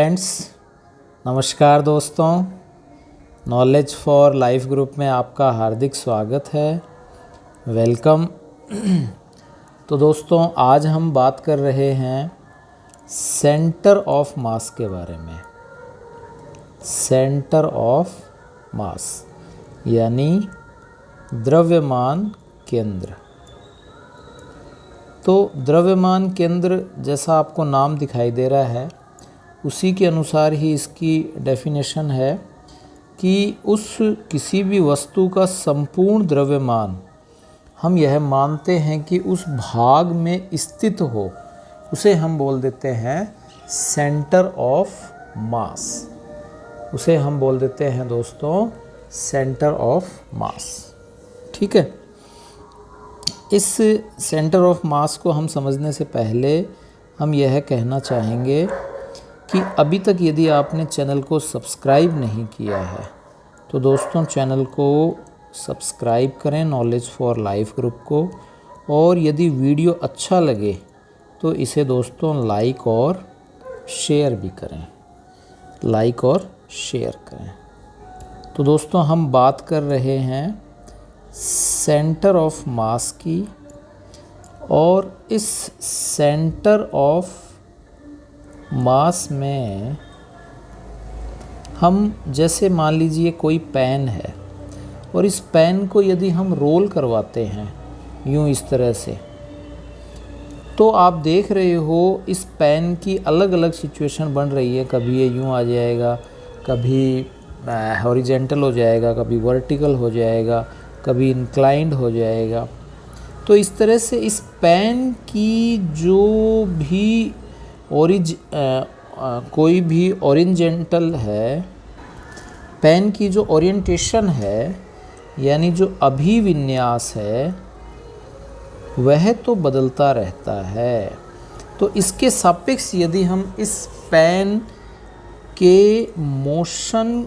Friends, नमस्कार दोस्तों। Knowledge for life group में आपका हार्दिक स्वागत है। वेलकम। तो दोस्तों, आज हम बात कर रहे हैं सेंटर ऑफ मास के बारे में। सेंटर ऑफ मास यानी द्रव्यमान केंद्र। तो द्रव्यमान केंद्र जैसा आपको नाम दिखाई दे रहा है, उसी के अनुसार ही इसकी डेफिनेशन है कि उस किसी भी वस्तु का संपूर्ण द्रव्यमान हम यह मानते हैं कि उस भाग में स्थित हो, उसे हम बोल देते हैं सेंटर ऑफ मास। उसे हम बोल देते हैं दोस्तों सेंटर ऑफ मास। ठीक है। इस सेंटर ऑफ मास को हम समझने से पहले हम यह कहना चाहेंगे कि अभी तक यदि आपने चैनल को सब्सक्राइब नहीं किया है तो दोस्तों चैनल को सब्सक्राइब करें, नॉलेज फॉर लाइफ ग्रुप को। और यदि वीडियो अच्छा लगे तो इसे दोस्तों लाइक और शेयर भी करें। लाइक और शेयर करें। तो दोस्तों, हम बात कर रहे हैं सेंटर ऑफ मास की, और इस सेंटर ऑफ मास में हम जैसे मान लीजिए कोई पेन है, और इस पेन को यदि हम रोल करवाते हैं यूँ इस तरह से, तो आप देख रहे हो इस पेन की अलग अलग सिचुएशन बन रही है। कभी ये यूँ आ जाएगा, कभी हॉरिजेंटल हो जाएगा, कभी वर्टिकल हो जाएगा, कभी इंक्लाइंड हो जाएगा। तो इस तरह से इस पेन की जो भी कोई भी ओरिजेंटल है, पेन की जो ओरिएंटेशन है यानी जो अभिविन्यास है, वह तो बदलता रहता है। तो इसके सापेक्ष यदि हम इस पेन के मोशन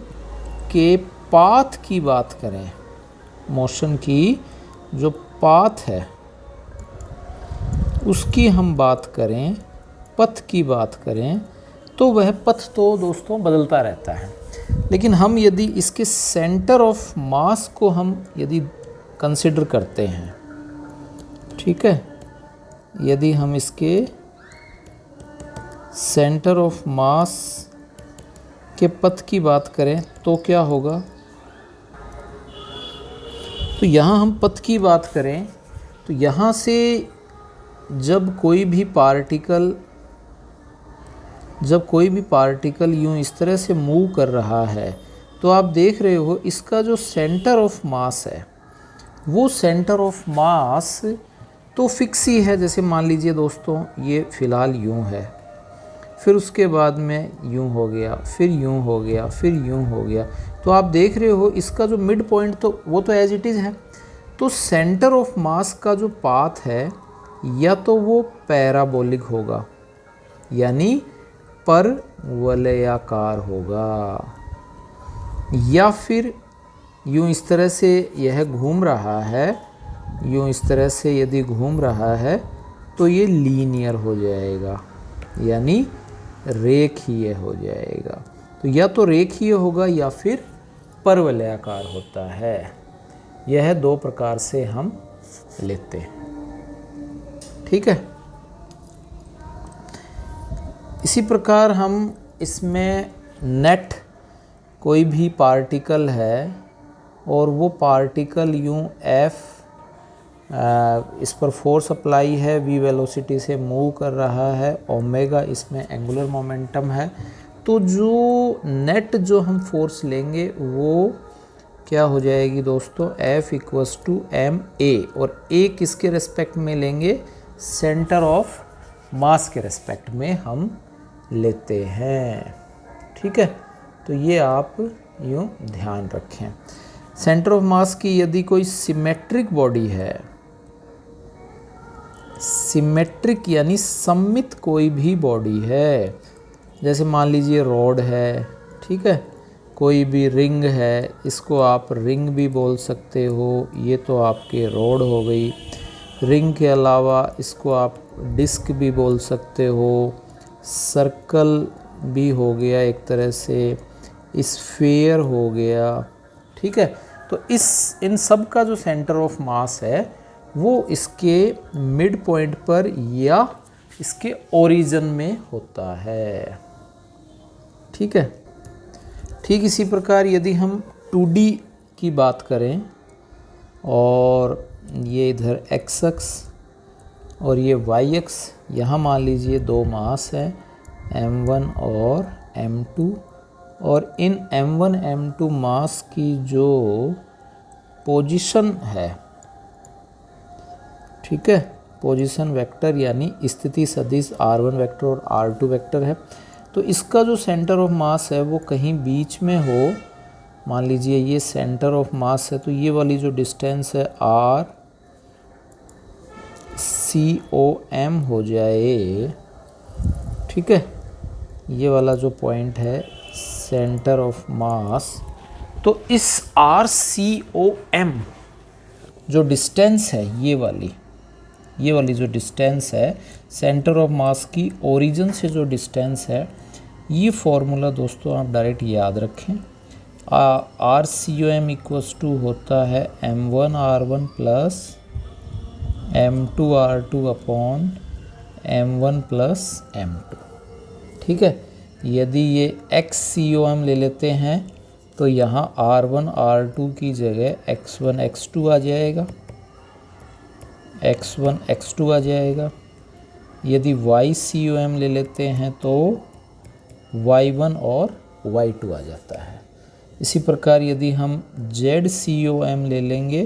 के पाथ की बात करें, मोशन की जो पाथ है उसकी हम बात करें, पथ की बात करें, तो वह पथ तो दोस्तों बदलता रहता है। लेकिन हम यदि इसके सेंटर ऑफ मास को हम यदि कंसिडर करते हैं, ठीक है, यदि हम इसके सेंटर ऑफ मास के पथ की बात करें तो क्या होगा। तो यहाँ हम पथ की बात करें तो यहाँ से जब कोई भी पार्टिकल यूँ इस तरह से मूव कर रहा है, तो आप देख रहे हो इसका जो सेंटर ऑफ मास है, वो सेंटर ऑफ मास तो फिक्स ही है। जैसे मान लीजिए दोस्तों, ये फ़िलहाल यूँ है, फिर उसके बाद में यूँ हो गया, फिर यूँ हो गया, फिर यूँ हो गया। तो आप देख रहे हो इसका जो मिड पॉइंट तो वो तो एज इट इज़ है। तो सेंटर ऑफ मास का जो पाथ है, या तो वो पैराबोलिक होगा यानी परवलयाकार होगा, या फिर यूँ इस तरह से यह घूम रहा है, यूँ इस तरह से यदि घूम रहा है तो ये लीनियर हो जाएगा यानी रेखीय हो जाएगा। तो या तो रेखीय होगा या फिर परवलयाकार होता है। यह दो प्रकार से हम लेते हैं। ठीक है। इसी प्रकार हम इसमें नेट कोई भी पार्टिकल है और वो पार्टिकल यूँ इस पर फोर्स अप्लाई है, v वेलोसिटी से मूव कर रहा है, ओमेगा इसमें एंगुलर मोमेंटम है। तो जो नेट जो हम फोर्स लेंगे वो क्या हो जाएगी दोस्तों, F इक्वल्स टू ma, और a किसके रेस्पेक्ट में लेंगे, सेंटर ऑफ मास के रेस्पेक्ट में हम लेते हैं। ठीक है। तो ये आप यूँ ध्यान रखें। सेंटर ऑफ मास की यदि कोई सिमेट्रिक बॉडी है, सिमेट्रिक यानी सममित कोई भी बॉडी है, जैसे मान लीजिए रॉड है, ठीक है, कोई भी रिंग है, इसको आप रिंग भी बोल सकते हो, ये तो आपके रॉड हो गई। रिंग के अलावा इसको आप डिस्क भी बोल सकते हो, सर्कल भी हो गया, एक तरह से स्फीयर हो गया, ठीक है। तो इन सब का जो सेंटर ऑफ मास है वो इसके मिड पॉइंट पर या इसके ओरिजिन में होता है, ठीक है। ठीक इसी प्रकार यदि हम 2D की बात करें और ये इधर x अक्ष और ये y अक्ष, यहाँ मान लीजिए दो मास है m1 और m2, और इन m1 m2 मास की जो पोजीशन है, ठीक है, पोजीशन वेक्टर यानी स्थिति सदिश r1 वेक्टर और r2 वेक्टर है, तो इसका जो सेंटर ऑफ मास है वो कहीं बीच में हो। मान लीजिए ये सेंटर ऑफ मास है, तो ये वाली जो डिस्टेंस है r COM हो जाए, ठीक है। ये वाला जो पॉइंट है सेंटर ऑफ मास, तो इस RCOM जो डिस्टेंस है, ये वाली जो डिस्टेंस है सेंटर ऑफ मास की ओरिजिन से जो डिस्टेंस है, ये फॉर्मूला दोस्तों आप डायरेक्ट याद रखें। RCOM इक्वल्स टू होता है m1r1 plus m2r2 upon m1 plus m2, ठीक है। यदि ये XCOM ले लेते हैं तो यहाँ r1 r2 की जगह x1 x2 आ जाएगा, x1 x2 आ जाएगा। यदि YCOM ले लेते हैं तो y1 और y2 आ जाता है। इसी प्रकार यदि हम ZCOM ले लेंगे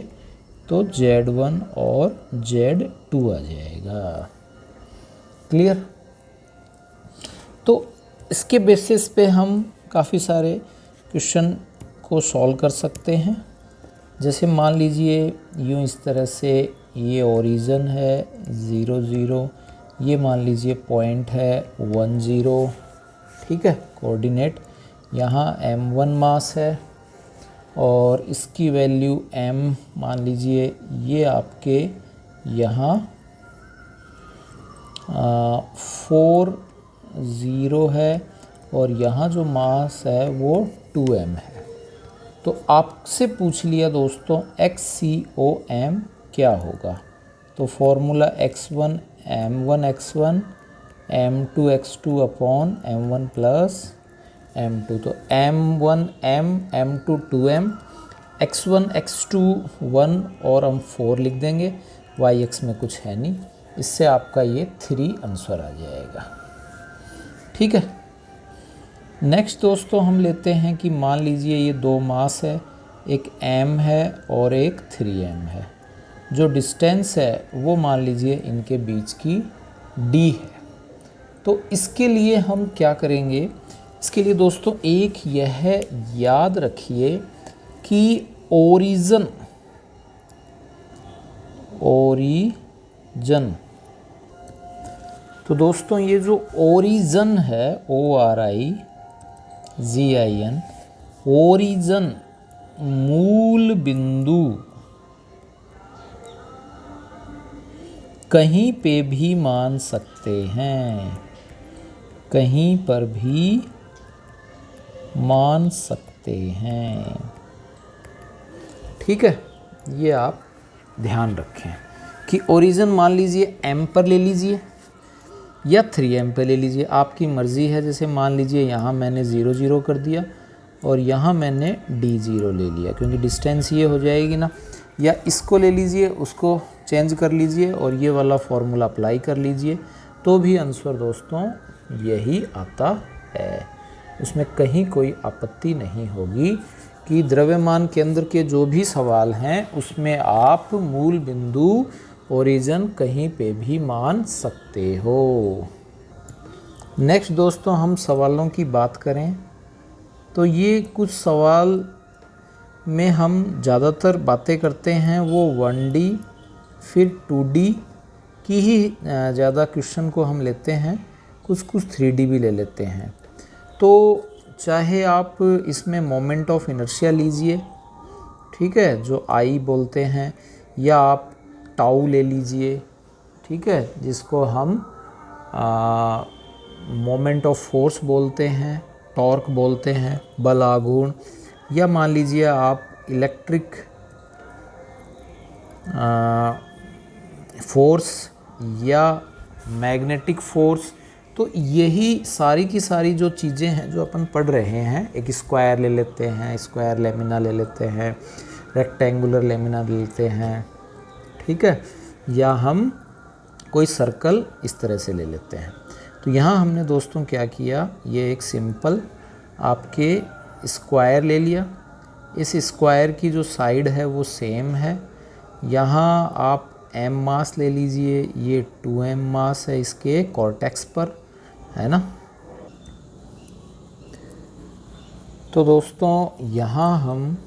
तो Z1 और Z2 आ जाएगा। क्लियर? तो इसके बेसिस पे हम काफ़ी सारे क्वेश्चन को सॉल्व कर सकते हैं। जैसे मान लीजिए यूँ इस तरह से ये ओरिजिन है 0 0, ये मान लीजिए पॉइंट है 1 0, ठीक है, कोऑर्डिनेट। यहाँ m1 मास है और इसकी वैल्यू m मान लीजिए ये आपके यहाँ 4 0 है और यहाँ जो मास है वो 2m है। तो आपसे पूछ लिया दोस्तों XCOM क्या होगा, तो formula x1 m1 x1 m2 x2 upon m1 plus m2, तो m1 m m2 2m, x1 x2 1 और हम 4 लिख देंगे, y में कुछ है नहीं, इससे आपका ये 3 आंसर आ जाएगा, ठीक है। नेक्स्ट दोस्तों हम लेते हैं कि मान लीजिए ये दो मास है, एक m है और एक 3m है। जो डिस्टेंस है वो मान लीजिए इनके बीच की d है। तो इसके लिए हम क्या करेंगे, इसके लिए दोस्तों एक यह याद रखिए कि ओरिजिन तो दोस्तों ये जो ओरिजिन है ORIGIN, ओरिजिन मूल बिंदु कहीं पे भी मान सकते हैं, कहीं पर भी मान सकते हैं, ठीक है। ये आप ध्यान रखें कि ओरिजिन मान लीजिए m पर ले लीजिए या 3m पे ले लीजिए, आपकी मर्ज़ी है। जैसे मान लीजिए यहाँ मैंने 0 0 कर दिया और यहाँ मैंने d0 ले लिया, क्योंकि डिस्टेंस ये हो जाएगी ना, या इसको ले लीजिए, उसको चेंज कर लीजिए और ये वाला फॉर्मूला अप्लाई कर लीजिए, तो भी आंसर दोस्तों यही आता है। उसमें कहीं कोई आपत्ति नहीं होगी कि द्रव्यमान केंद्र के जो भी सवाल हैं उसमें आप मूल बिंदु ओरिजिन कहीं पे भी मान सकते हो। नेक्स्ट दोस्तों हम सवालों की बात करें तो ये कुछ सवाल में हम ज़्यादातर बातें करते हैं वो 1D फिर 2D की ही ज़्यादा क्वेश्चन को हम लेते हैं, कुछ 3D भी ले लेते हैं। तो चाहे आप इसमें मोमेंट ऑफ इनर्शिया लीजिए, ठीक है, जो I बोलते हैं, या आप टाउ ले लीजिए, ठीक है, जिसको हम मोमेंट ऑफ फोर्स बोलते हैं, टॉर्क बोलते हैं, बल आघूर्ण, या मान लीजिए आप इलेक्ट्रिक फोर्स या मैग्नेटिक फोर्स। तो यही सारी की सारी जो चीज़ें हैं जो अपन पढ़ रहे हैं, एक स्क्वायर ले लेते हैं, स्क्वायर लेमिना ले लेते हैं, रेक्टेंगुलर लेमिना ले लेते हैं, ठीक है, या हम कोई सर्कल इस तरह से ले लेते हैं। तो यहाँ हमने दोस्तों क्या किया, ये एक सिंपल आपके स्क्वायर ले लिया। इस स्क्वायर की जो साइड है वो सेम है। यहाँ आप m मास ले लीजिए, ये 2m मास है इसके कॉर्टेक्स पर, है ना। तो दोस्तों यहाँ हम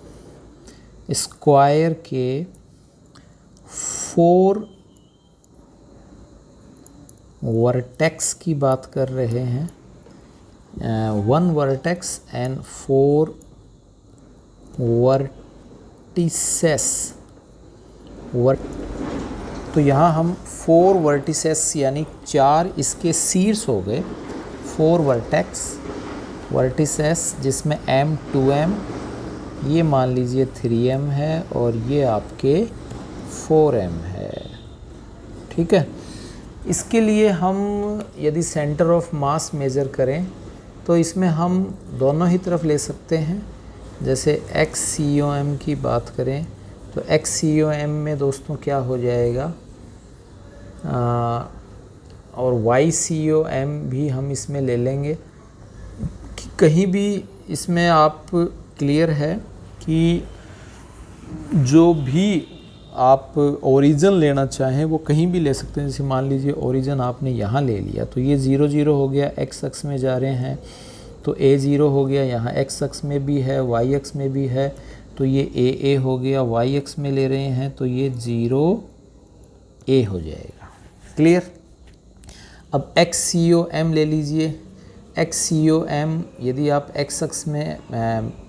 स्क्वायर के 4 वर्टेक्स की बात कर रहे हैं, 1 वर्टेक्स एंड 4 वर्टिसेस। तो यहाँ हम 4 वर्टिसेस यानी 4 इसके शीर्ष हो गए, 4 वर्टिसेस जिसमें m 2m, ये मान लीजिए 3m है और ये आपके 4m है, ठीक है। इसके लिए हम यदि सेंटर ऑफ मास मेज़र करें तो इसमें हम दोनों ही तरफ ले सकते हैं। जैसे XCOM की बात करें तो XCOM में दोस्तों क्या हो जाएगा, और YCOM भी हम इसमें ले लेंगे। कहीं भी इसमें आप क्लियर है कि जो भी आप ओरिजिन लेना चाहें वो कहीं भी ले सकते हैं। जैसे मान लीजिए ओरिजिन आपने यहाँ ले लिया तो ये 0 0 हो गया, x अक्ष में जा रहे हैं तो a 0 हो गया, यहाँ x अक्ष में भी है, y अक्ष में भी है तो ये a हो गया, y अक्ष में ले रहे हैं तो ये 0 a हो जाएगा, क्लियर। अब XCOM ले लीजिए। XCOM यदि आप x अक्ष में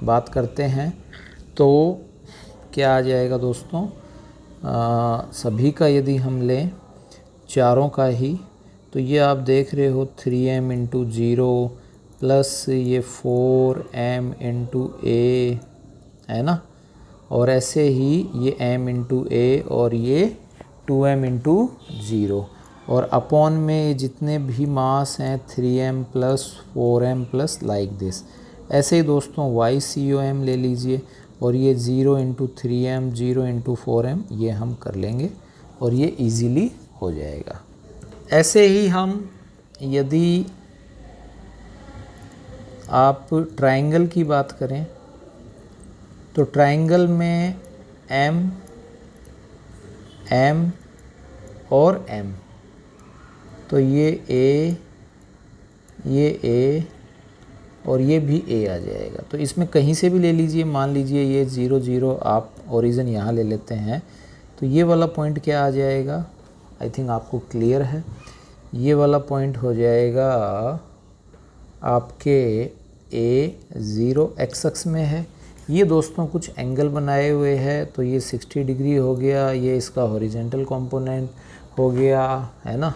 बात करते हैं तो क्या आ जाएगा दोस्तों, सभी का यदि हम लें, चारों का ही, तो ये आप देख रहे हो 3m इंटू 0 प्लस ये 4m इंटू a, है ना, और ऐसे ही ये m इंटू a और ये 2m इंटू 0, और अपॉन में जितने भी मास हैं 3m plus 4m plus like this. ऐसे ही दोस्तों YCOM ले लीजिए और ये 0 इंटू 3m 0 इंटू 4m ये हम कर लेंगे और ये इजीली हो जाएगा। ऐसे ही हम यदि आप ट्रायंगल की बात करें तो ट्रायंगल में m और m, तो ये a और ये भी a आ जाएगा। तो इसमें कहीं से भी ले लीजिए, मान लीजिए ये 0 0 आप ओरिजिन यहाँ ले लेते हैं तो ये वाला पॉइंट क्या आ जाएगा, आई थिंक आपको क्लियर है, ये वाला पॉइंट हो जाएगा आपके a 0 x अक्ष में है। ये दोस्तों कुछ एंगल बनाए हुए हैं तो ये 60 डिग्री हो गया, ये इसका हॉरिजेंटल कंपोनेंट हो गया, है ना।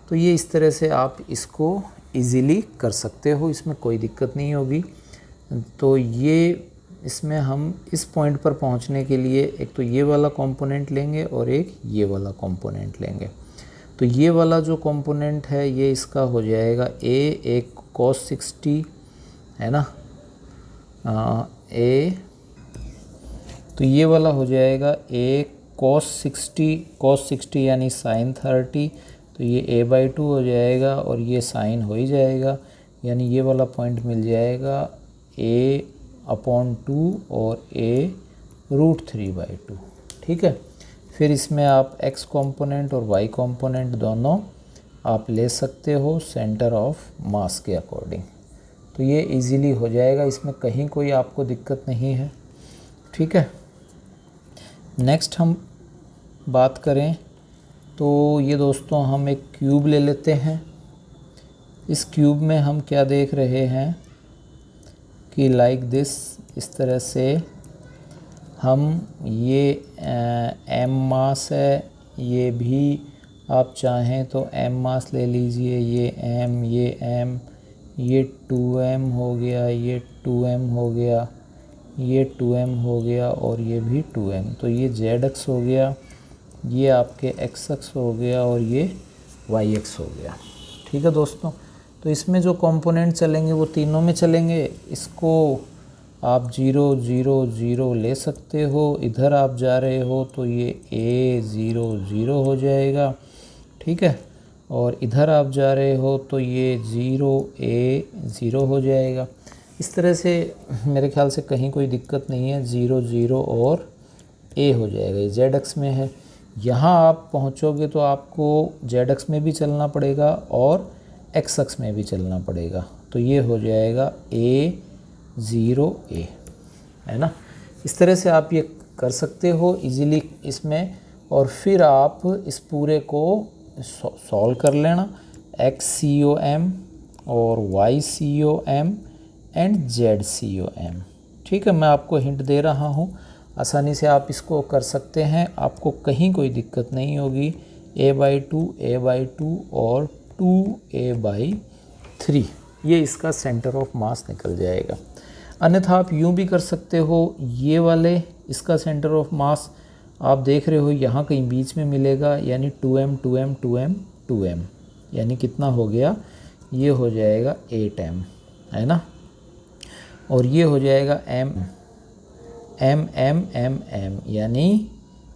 तो ये इस तरह से आप इसको इजीली कर सकते हो, इसमें कोई दिक्कत नहीं होगी। तो ये इसमें हम इस पॉइंट पर पहुंचने के लिए एक तो ये वाला कंपोनेंट लेंगे और एक ये वाला कंपोनेंट लेंगे। तो ये वाला जो कंपोनेंट है ये इसका हो जाएगा एक cos 60, है ना, तो ये वाला हो जाएगा cos 60 यानी sin 30, तो ये a/2 हो जाएगा और ये साइन हो ही जाएगा, यानी ये वाला पॉइंट मिल जाएगा a/2 और a√3/2, ठीक है। फिर इसमें आप x कंपोनेंट और y कंपोनेंट दोनों आप ले सकते हो सेंटर ऑफ मास के अकॉर्डिंग, तो ये इजीली हो जाएगा, इसमें कहीं कोई आपको दिक्कत नहीं है, ठीक है। नेक्स्ट हम बात करें तो ये दोस्तों हम एक क्यूब ले लेते हैं। इस क्यूब में हम क्या देख रहे हैं कि लाइक दिस, इस तरह से हम ये m मास है, ये भी आप चाहें तो m मास ले लीजिए, ये m, ये 2m हो गया, ये 2m हो गया, ये 2m हो गया और ये भी 2m। तो ये z अक्ष हो गया, ये आपके x अक्ष हो गया और ये y अक्ष हो गया। ठीक है दोस्तों, तो इसमें जो कंपोनेंट चलेंगे वो तीनों में चलेंगे। इसको आप 0 0 0 ले सकते हो, इधर आप जा रहे हो तो ये a 0 0 हो जाएगा। ठीक है, और इधर आप जा रहे हो तो ये 0 a 0 हो जाएगा। इस तरह से मेरे ख्याल से कहीं कोई दिक्कत नहीं है, 0 0 और a हो जाएगा। ये z अक्ष में है, यहाँ आप पहुँचोगे तो आपको z अक्ष में भी चलना पड़ेगा और x अक्ष में भी चलना पड़ेगा। तो ये हो जाएगा a 0 a, है ना। इस तरह से आप ये कर सकते हो इजीली इसमें, और फिर आप इस पूरे को सॉल्व कर लेना। XCOM और YCOM एंड ZCOM। ठीक है, मैं आपको हिंट दे रहा हूँ, आसानी से आप इसको कर सकते हैं, आपको कहीं कोई दिक्कत नहीं होगी। a/2 और 2a/3 ये इसका सेंटर ऑफ मास निकल जाएगा। अन्यथा आप यूँ भी कर सकते हो, ये वाले इसका सेंटर ऑफ मास आप देख रहे हो यहाँ कहीं बीच में मिलेगा, यानी 2m 2m 2m 2m, यानी कितना हो गया, ये हो जाएगा 8m, है ना। और ये हो जाएगा m m m m m, यानी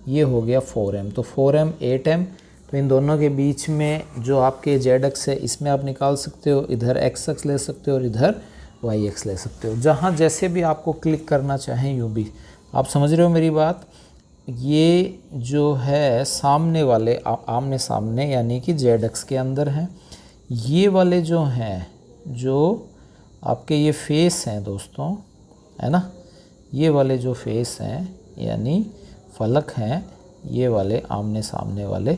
ये हो गया 4m। तो 4m 8m, तो इन दोनों के बीच में जो आपके z अक्ष है इसमें आप निकाल सकते हो, इधर x अक्ष ले सकते हो और इधर y अक्ष ले सकते हो, जहाँ जैसे भी आपको क्लिक करना चाहें यूँ भी। आप समझ रहे हो मेरी बात। ये जो है सामने वाले आमने सामने यानी कि z अक्ष के अंदर हैं, ये वाले जो हैं जो आपके ये फेस हैं दोस्तों, है ना, ये वाले जो फेस हैं यानी फलक हैं, ये वाले आमने सामने वाले,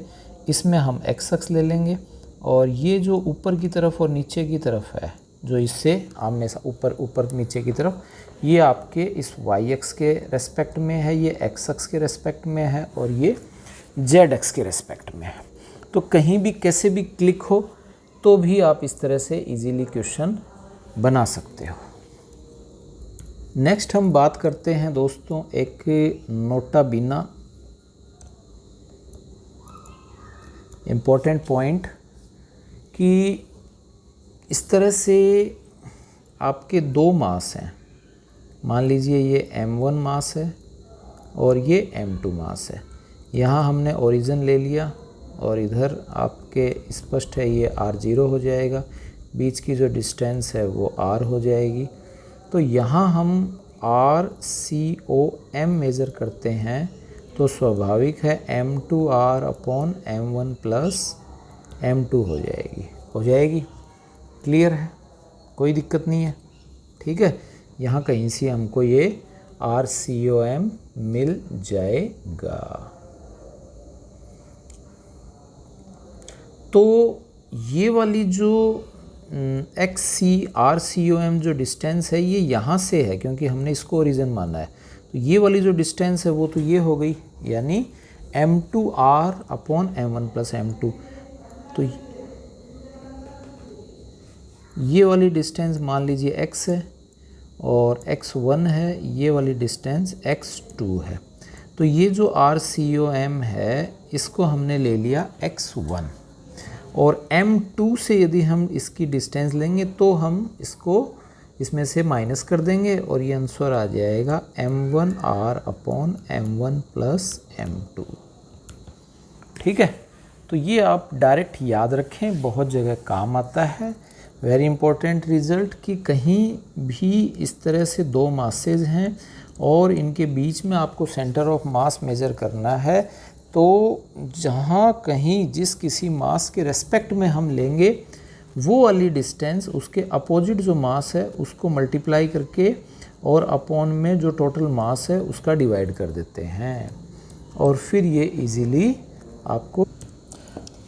इसमें हम x अक्ष ले लेंगे। और ये जो ऊपर की तरफ और नीचे की तरफ है, जो इससे आमने ऊपर नीचे की तरफ, ये आपके इस y अक्ष के रेस्पेक्ट में है, ये x अक्ष के रेस्पेक्ट में है और ये z अक्ष के रेस्पेक्ट में है। तो कहीं भी कैसे भी क्लिक हो तो भी आप इस तरह से इजीली क्वेश्चन बना सकते हो। नेक्स्ट हम बात करते हैं दोस्तों एक नोटा बिना इम्पोर्टेंट पॉइंट, कि इस तरह से आपके दो मास हैं, मान लीजिए ये m1 मास है और ये m2 मास है। यहाँ हमने ओरिजिन ले लिया और इधर आपके स्पष्ट है ये r0 हो जाएगा, बीच की जो डिस्टेंस है वो r हो जाएगी। तो यहाँ हम RCOM मेज़र करते हैं तो स्वाभाविक है m2r/m1 प्लस m2 हो जाएगी। क्लियर है, कोई दिक्कत नहीं है। ठीक है, यहाँ कहीं से हमको ये RCOM मिल जाएगा। तो ये वाली जो RCOM जो डिस्टेंस है ये यहाँ से है, क्योंकि हमने इसको ओरिजिन माना है। तो ये वाली जो डिस्टेंस है वो तो ये हो गई, यानी m2r/m1 प्लस m2। तो ये वाली डिस्टेंस मान लीजिए x है और x1 है, ये वाली डिस्टेंस x2 है। तो ये जो RCOM है इसको हमने ले लिया x1, और m2 से यदि हम इसकी डिस्टेंस लेंगे तो हम इसको इसमें से माइनस कर देंगे और ये आंसर आ जाएगा m1r/m1 प्लस m2। ठीक है, तो ये आप डायरेक्ट याद रखें, बहुत जगह काम आता है। वेरी इंपॉर्टेंट रिज़ल्ट कि कहीं भी इस तरह से दो मासेज हैं और इनके बीच में आपको सेंटर ऑफ मास मेज़र करना है, तो जहाँ कहीं जिस किसी मास के रेस्पेक्ट में हम लेंगे वो वाली डिस्टेंस उसके अपोजिट जो मास है उसको मल्टीप्लाई करके और अपॉन में जो टोटल मास है उसका डिवाइड कर देते हैं, और फिर ये इजीली आपको।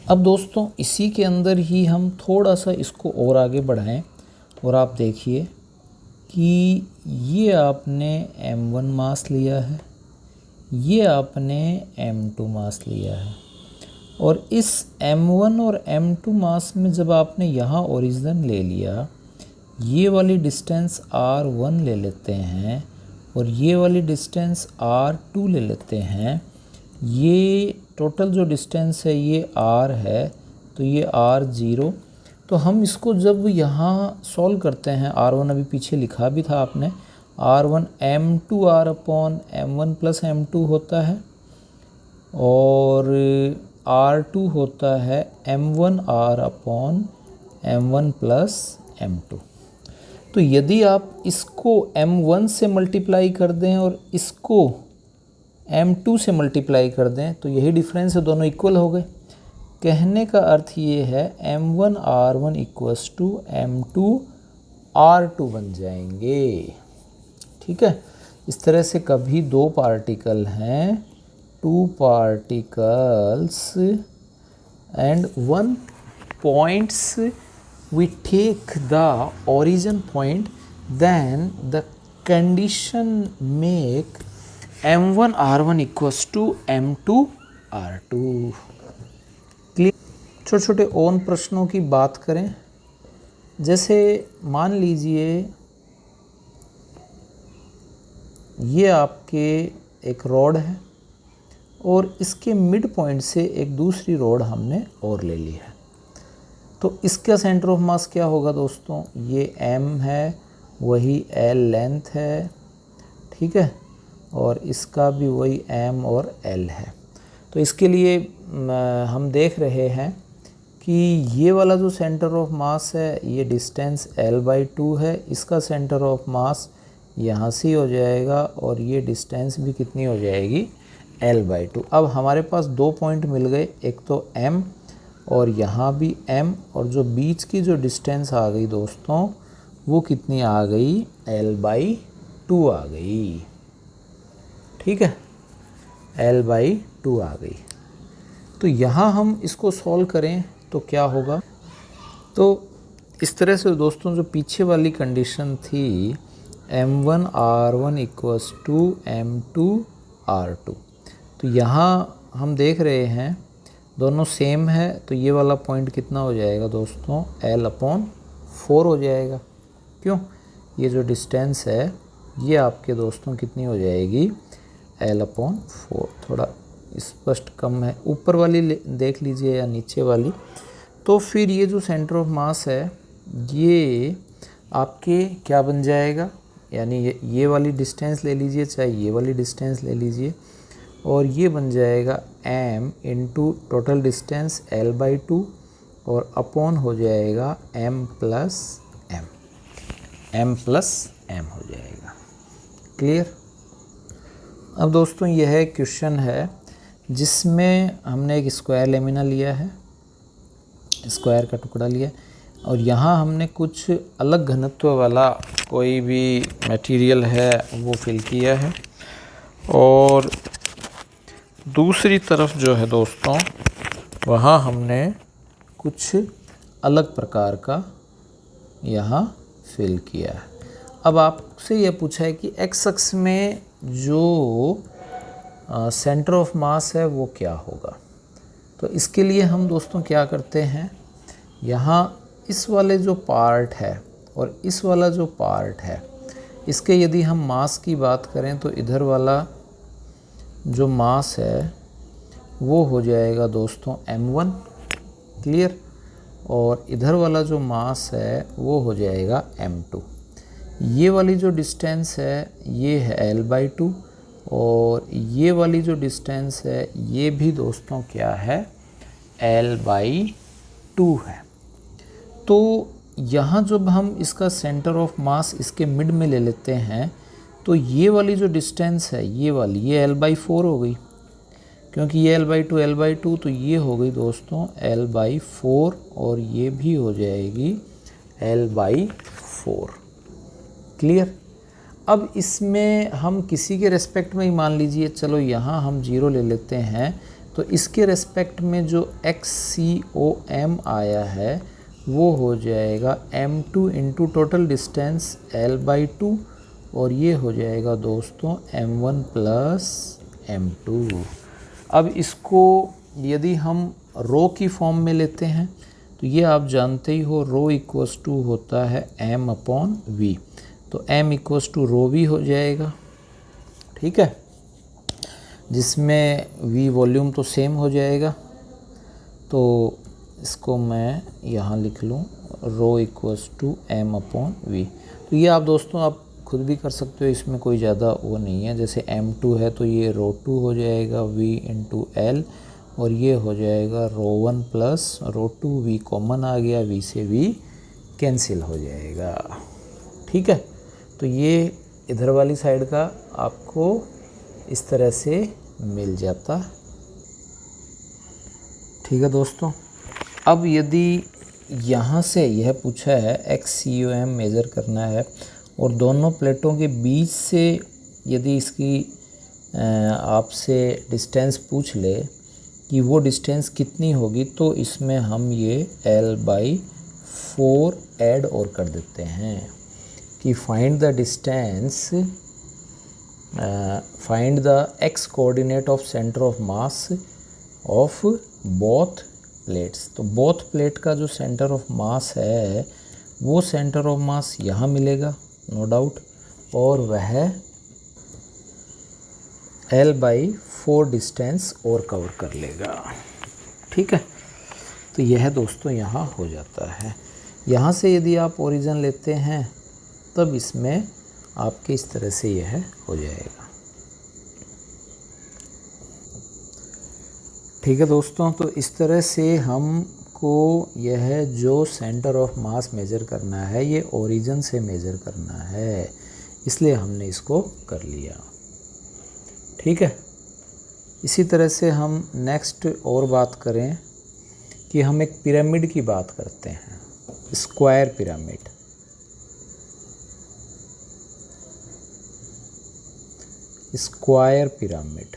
अब दोस्तों इसी के अंदर ही हम थोड़ा सा इसको और आगे बढ़ाएं और आप देखिए कि ये आपने m1 मास लिया है, ये आपने m2 मास लिया है, और इस m1 और m2 मास में जब आपने यहाँ ओरिजिन ले लिया, ये वाली डिस्टेंस r1 ले लेते हैं और ये वाली डिस्टेंस r2 ले लेते हैं, ये टोटल जो डिस्टेंस है ये r है, तो ये r0। तो हम इसको जब यहाँ सॉल्व करते हैं, r1 अभी पीछे लिखा भी था आपने, r1 m2 r upon m1 plus m2 होता है और r2 होता है m1 r upon m1 plus m2। तो यदि आप इसको m1 से मल्टीप्लाई कर दें और इसको m2 से मल्टीप्लाई कर दें तो यही डिफरेंस है, दोनों इक्वल हो गए। कहने का अर्थ ये है m1 r1 equals to m2 r2 बन जाएंगे। ठीक है, इस तरह से कभी दो पार्टिकल हैं, two particles and one points, we take the origin point, then the condition make m1 r1 equals to m2 r2। Clear. छोटे छोटे और प्रश्नों की बात करें, जैसे मान लीजिए ये आपके एक रॉड है और इसके मिड पॉइंट से एक दूसरी रॉड हमने और ले ली है, तो इसका सेंटर ऑफ मास क्या होगा दोस्तों? ये m है, वही l लेंथ है, ठीक है, और इसका भी वही m और l है। तो इसके लिए हम देख रहे हैं कि ये वाला जो सेंटर ऑफ मास है ये डिस्टेंस l/2 है, इसका सेंटर ऑफ मास यहाँ से हो जाएगा और ये डिस्टेंस भी कितनी हो जाएगी? l/2। अब हमारे पास दो पॉइंट मिल गए, एक तो m और यहाँ भी m, और जो बीच की जो डिस्टेंस आ गई दोस्तों वो कितनी आ गई? l/2 आ गई। ठीक है, l/2 आ गई। तो यहाँ हम इसको सॉल्व करें तो क्या होगा? तो इस तरह से दोस्तों जो पीछे वाली कंडीशन थी m1 r1 equals to m2 r2, तो यहाँ हम देख रहे हैं दोनों सेम है, तो ये वाला पॉइंट कितना हो जाएगा दोस्तों? l/4 हो जाएगा। क्यों? ये जो डिस्टेंस है ये आपके दोस्तों कितनी हो जाएगी? l/4। थोड़ा स्पष्ट कम है, ऊपर वाली देख लीजिए या नीचे वाली। तो फिर ये जो सेंटर ऑफ मास है ये आपके क्या बन जाएगा? यानी ये वाली डिस्टेंस ले लीजिए, चाहे ये वाली डिस्टेंस ले लीजिए, और ये बन जाएगा m into total distance l/2 और अपॉन हो जाएगा m प्लस m हो जाएगा। क्लियर। अब दोस्तों यह है क्वेश्चन है जिसमें हमने एक स्क्वायर लेमिना लिया है, स्क्वायर का टुकड़ा लिया, और यहाँ हमने कुछ अलग घनत्व वाला कोई भी मटेरियल है वो फिल किया है, और दूसरी तरफ जो है दोस्तों वहाँ हमने कुछ अलग प्रकार का यहाँ फिल किया है। अब आपसे यह पूछा है कि एक्स अक्ष में जो सेंटर ऑफ मास है वो क्या होगा। तो इसके लिए हम दोस्तों क्या करते हैं, यहाँ इस वाले जो पार्ट है और इस वाला जो पार्ट है, इसके यदि हम मास की बात करें तो इधर वाला जो मास है वो हो जाएगा दोस्तों m1। क्लियर। और इधर वाला जो मास है वो हो जाएगा m2। ये वाली जो डिस्टेंस है ये है l/2 और ये वाली जो डिस्टेंस है ये भी दोस्तों क्या है? l/2 है। तो यहाँ जब हम इसका सेंटर ऑफ मास इसके मिड में ले लेते हैं तो ये वाली जो डिस्टेंस है ये वाली ये l/4 हो गई, क्योंकि ये l/2 तो ये हो गई दोस्तों l/4 और ये भी हो जाएगी l/4। क्लियर। अब इसमें हम किसी के रेस्पेक्ट में ही मान लीजिए, चलो यहाँ हम 0 ले लेते हैं, तो इसके रेस्पेक्ट में जो XCOM आया है वो हो जाएगा m2 into total distance l/2 और ये हो जाएगा दोस्तों m1 प्लस m2। अब इसको यदि हम रो की फॉर्म में लेते हैं तो ये आप जानते ही हो, रो इक्वल्स टू होता है m अपॉन v, तो m equals to rho v हो जाएगा, ठीक है, जिसमें v वॉल्यूम तो सेम हो जाएगा। तो इसको मैं यहाँ लिख लूँ, rho equals to m upon v। तो ये आप दोस्तों आप खुद भी कर सकते हो, इसमें कोई ज़्यादा वो नहीं है। जैसे m2 है तो ये रो 2 हो जाएगा v इंटू एल, और ये हो जाएगा रो 1 प्लस रो 2, v कॉमन आ गया, v से v कैंसिल हो जाएगा, ठीक है। तो ये इधर वाली साइड का आपको इस तरह से मिल जाता, ठीक है दोस्तों। अब यदि यहाँ से यह पूछा है XCOM मेज़र करना है और दोनों प्लेटों के बीच से यदि इसकी आपसे डिस्टेंस पूछ ले कि वो डिस्टेंस कितनी होगी, तो इसमें हम ये L/4 ऐड और कर देते हैं कि find the distance, find the x coordinate of centre of mass of both plates. तो बोथ प्लेट का जो सेंटर ऑफ मास है वो सेंटर ऑफ मास यहाँ मिलेगा नो डाउट, और वह L/4 डिस्टेंस और कवर कर लेगा, ठीक है। तो यह दोस्तों यहाँ हो जाता है। यहाँ से यदि आप ओरिजिन लेते हैं तब इसमें आपके इस तरह से यह हो जाएगा, ठीक है दोस्तों। तो इस तरह से हमको यह जो सेंटर ऑफ मास मेज़र करना है ये ओरिजिन से मेज़र करना है, इसलिए हमने इसको कर लिया, ठीक है। इसी तरह से हम नेक्स्ट और बात करें कि हम एक पिरामिड की बात करते हैं, square pyramid. Square pyramid,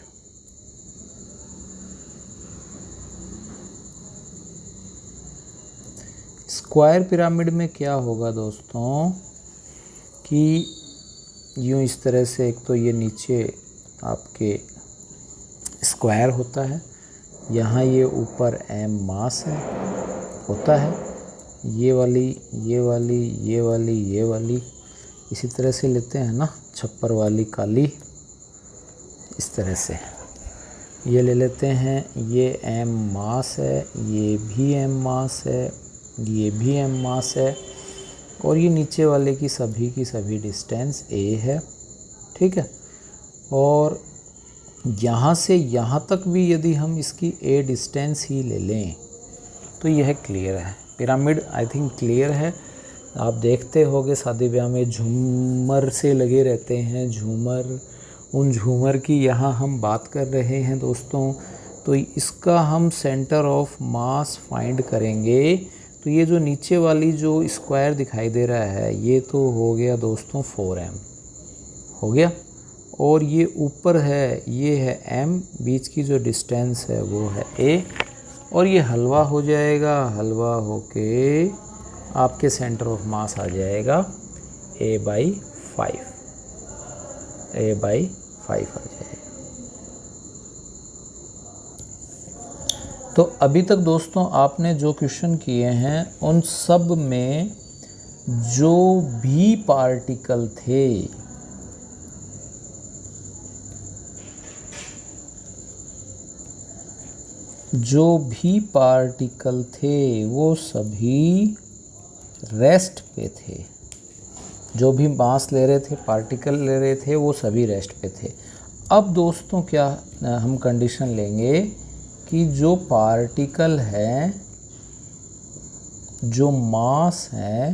square pyramid में क्या होगा दोस्तों कि यूँ इस तरह से, एक तो ये नीचे आपके स्क्वायर होता है, यहाँ ये ऊपर m मास है होता है, ये वाली ये वाली ये वाली ये वाली इसी तरह से लेते हैं ना, छप्पर वाली काली इस तरह से ये ले लेते हैं। ये m मास है, ये भी m मास है, ये भी m मास है, और ये नीचे वाले की सभी डिस्टेंस a है, ठीक है। और यहाँ से यहाँ तक भी यदि हम इसकी a डिस्टेंस ही ले लें तो यह क्लियर है। पिरामिड आई थिंक क्लियर है। आप देखते होंगे शादी ब्याह में झूमर से लगे रहते हैं, झूमर, उन झूमर की यहाँ हम बात कर रहे हैं दोस्तों। तो इसका हम सेंटर ऑफ मास फाइंड करेंगे। तो ये जो नीचे वाली जो स्क्वायर दिखाई दे रहा है ये तो हो गया दोस्तों 4m हो गया, और ये ऊपर है ये है m, बीच की जो डिस्टेंस है वो है a, और ये हलवा हो जाएगा, हलवा होके आपके सेंटर ऑफ मास आ जाएगा a/5 आ जाएगा। तो अभी तक दोस्तों आपने जो क्वेश्चन किए हैं उन सब में जो भी पार्टिकल थे वो सभी रेस्ट पे थे। जो भी मास ले रहे थे, पार्टिकल ले रहे थे, वो सभी रेस्ट पे थे। अब दोस्तों क्या हम कंडीशन लेंगे कि जो पार्टिकल है, जो मास है,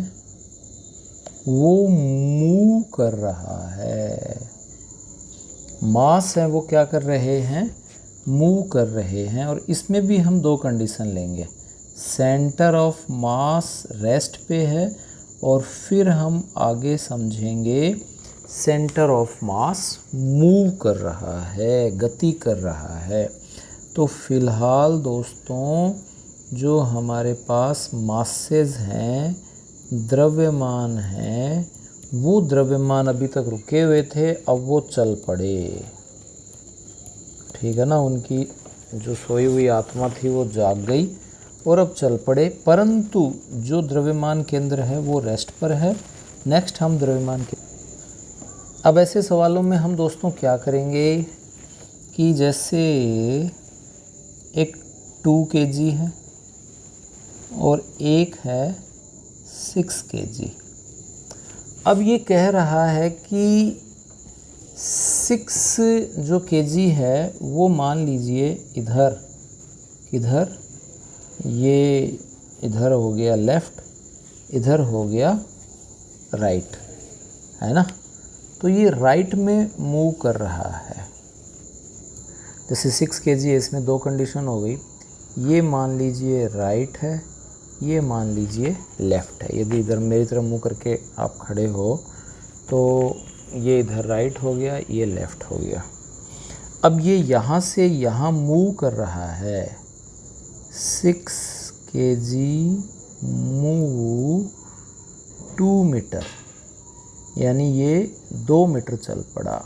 वो मूव कर रहा है। मास है वो क्या कर रहे हैं, मूव कर रहे हैं। और इसमें भी हम दो कंडीशन लेंगे, सेंटर ऑफ मास रेस्ट पे है, और फिर हम आगे समझेंगे सेंटर ऑफ मास मूव कर रहा है, गति कर रहा है। तो फिलहाल दोस्तों जो हमारे पास मासेस हैं, द्रव्यमान हैं, वो द्रव्यमान अभी तक रुके हुए थे, अब वो चल पड़े, ठीक है ना। उनकी जो सोई हुई आत्मा थी वो जाग गई और अब चल पड़े, परंतु जो द्रव्यमान केंद्र है वो रेस्ट पर है। नेक्स्ट हम द्रव्यमान के अब ऐसे सवालों में हम दोस्तों क्या करेंगे कि जैसे एक 2 kg है और एक है 6 kg। अब ये कह रहा है कि 6 जो kg है वो मान लीजिए इधर ये इधर हो गया लेफ़्ट, इधर हो गया राइट, है ना। तो ये राइट में मूव कर रहा है। जैसे 6 kg है, इसमें 2 कंडीशन हो गई। ये मान लीजिए राइट है, ये मान लीजिए लेफ़्ट है। यदि इधर मेरी तरफ मुँह करके आप खड़े हो तो ये इधर राइट हो गया, ये लेफ़्ट हो गया। अब ये यहाँ से यहाँ मूव कर रहा है। 6 kg मूव 2 मीटर, यानी ये 2 मीटर चल पड़ा।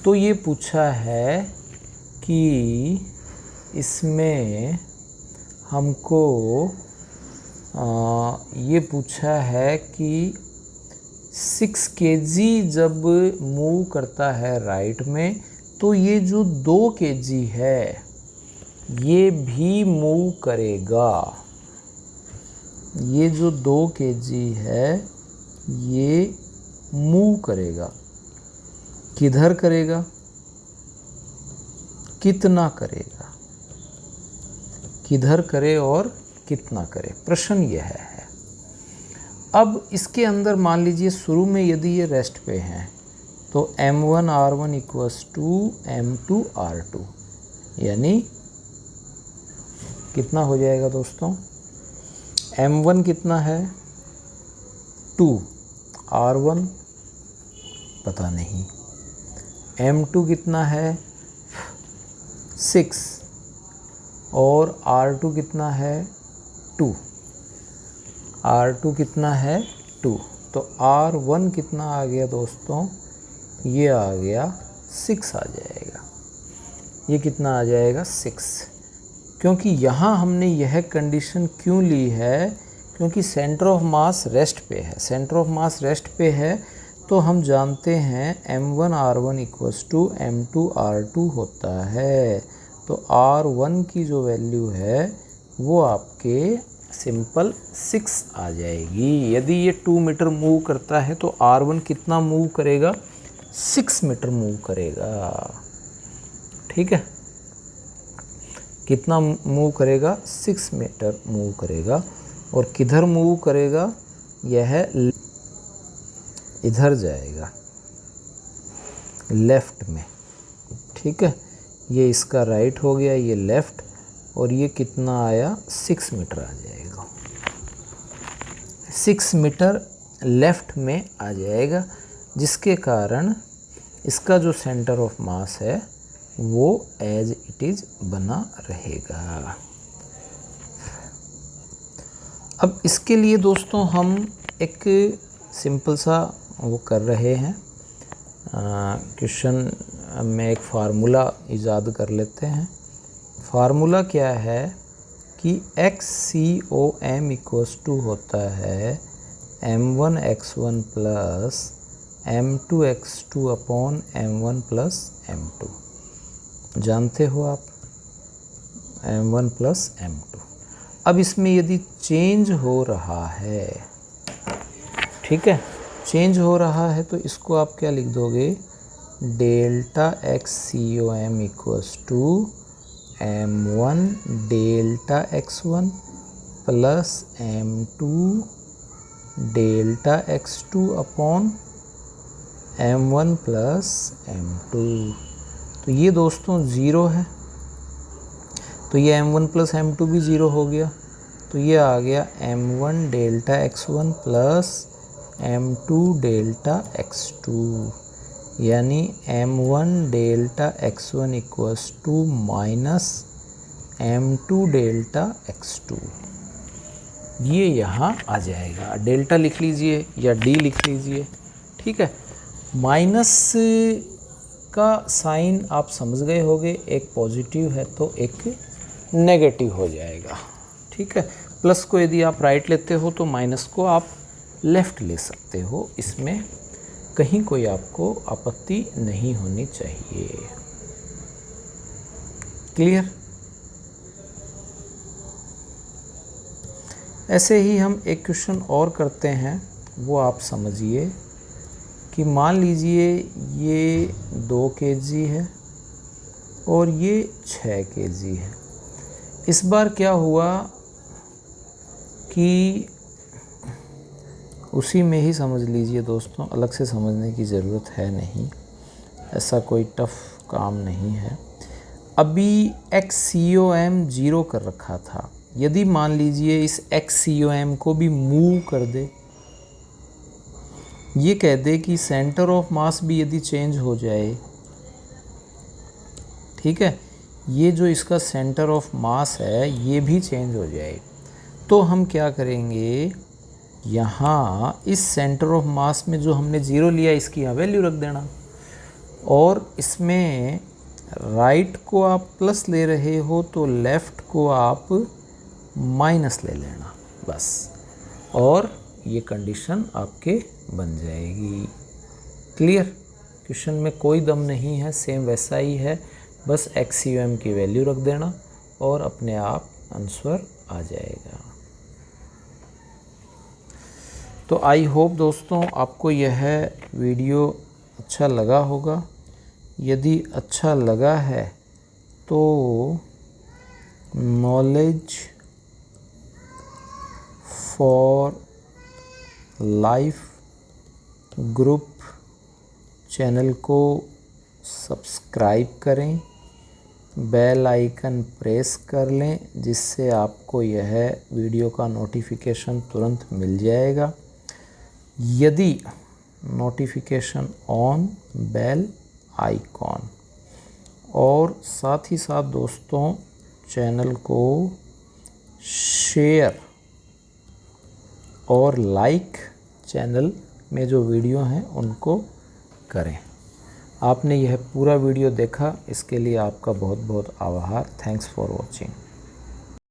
तो ये पूछा है कि इसमें हमको ये पूछा है कि 6 kg जब मूव करता है राइट में, तो ये जो 2 kg है ये भी मूव करेगा। ये जो 2 kg है ये मूव करेगा। किधर करेगा, कितना करेगा, किधर करे और कितना करे, प्रश्न यह है। अब इसके अंदर मान लीजिए शुरू में यदि ये रेस्ट पे हैं तो m1r1 equals to m2 r2, यानी कितना हो जाएगा दोस्तों, m1 कितना है 2, r1 पता नहीं, m2 कितना है 6 और r2 कितना है 2, r2 कितना है 2। तो r1 कितना आ गया दोस्तों, ये आ गया 6 आ जाएगा। ये कितना आ जाएगा 6, क्योंकि यहाँ हमने यह कंडीशन क्यों ली है, क्योंकि सेंटर ऑफ मास रेस्ट पे है। सेंटर ऑफ मास रेस्ट पे है तो हम जानते हैं m1r1 equals to m2 r2 होता है। तो r1 की जो वैल्यू है वो आपके सिंपल 6 आ जाएगी। यदि ये 2 मीटर मूव करता है तो r1 कितना मूव करेगा, 6 मीटर मूव करेगा। ठीक है, कितना मूव करेगा, 6 मीटर मूव करेगा। और किधर मूव करेगा, यह इधर जाएगा लेफ़्ट में। ठीक है, ये इसका राइट हो गया, ये लेफ़्ट, और ये कितना आया 6 मीटर आ जाएगा। 6 मीटर लेफ़्ट में आ जाएगा, जिसके कारण इसका जो सेंटर ऑफ मास है वो एज इट इज़ बना रहेगा। अब इसके लिए दोस्तों हम एक सिंपल सा वो कर रहे हैं, क्वेश्चन में एक फार्मूला इजाद कर लेते हैं। फार्मूला क्या है कि XCOM इक्वल्स टू होता है m1x1 plus m2x2 upon m1 plus m2। जानते हो आप m1 प्लस m2। अब इसमें यदि चेंज हो रहा है, ठीक है, चेंज हो रहा है तो इसको आप क्या लिख दोगे, delta XCOM equals to m1 delta x1 plus m2 delta x2 upon m1 plus m2। तो ये दोस्तों ज़ीरो है, तो ये m1 प्लस m2 भी ज़ीरो हो गया। तो ये आ गया m1 delta x1 plus m2 delta x2, यानी m1 delta x1 equals to minus m2 delta x2। ये यहाँ आ जाएगा, डेल्टा लिख लीजिए या d लिख लीजिए। ठीक है, माइनस का साइन आप समझ गए होंगे, एक पॉजिटिव है तो एक नेगेटिव हो जाएगा। ठीक है, प्लस को यदि आप राइट लेते हो तो माइनस को आप लेफ़्ट ले सकते हो, इसमें कहीं कोई आपको आपत्ति नहीं होनी चाहिए। क्लियर? ऐसे ही हम एक क्वेश्चन और करते हैं, वो आप समझिए कि मान लीजिए ये 2 kg है और ये 6 kg है। इस बार क्या हुआ कि उसी में ही समझ लीजिए दोस्तों, अलग से समझने की ज़रूरत है नहीं, ऐसा कोई टफ काम नहीं है। अभी XCOM 0 कर रखा था, यदि मान लीजिए इस XCOM को भी मूव कर दे, ये कह दे कि सेंटर ऑफ मास भी यदि चेंज हो जाए, ठीक है, ये जो इसका सेंटर ऑफ मास है ये भी चेंज हो जाए, तो हम क्या करेंगे, यहाँ इस सेंटर ऑफ मास में जो हमने 0 लिया इसकी यहाँ वैल्यू रख देना, और इसमें राइट को आप प्लस ले रहे हो तो लेफ़्ट को आप माइनस ले लेना बस, और ये कंडीशन आपके बन जाएगी। क्लियर? क्वेश्चन में कोई दम नहीं है, सेम वैसा ही है, बस XCOM की वैल्यू रख देना और अपने आप आंसर आ जाएगा। तो आई होप दोस्तों आपको यह वीडियो अच्छा लगा होगा। यदि अच्छा लगा है तो knowledge for life group channel को सब्सक्राइब करें, बेल आइकन प्रेस कर लें, जिससे आपको यह वीडियो का नोटिफिकेशन तुरंत मिल जाएगा। यदि नोटिफिकेशन ऑन, बेल आइकॉन, और साथ ही साथ दोस्तों चैनल को शेयर और लाइक, चैनल में जो वीडियो हैं उनको करें। आपने यह पूरा वीडियो देखा, इसके लिए आपका बहुत बहुत आभार। Thanks for watching.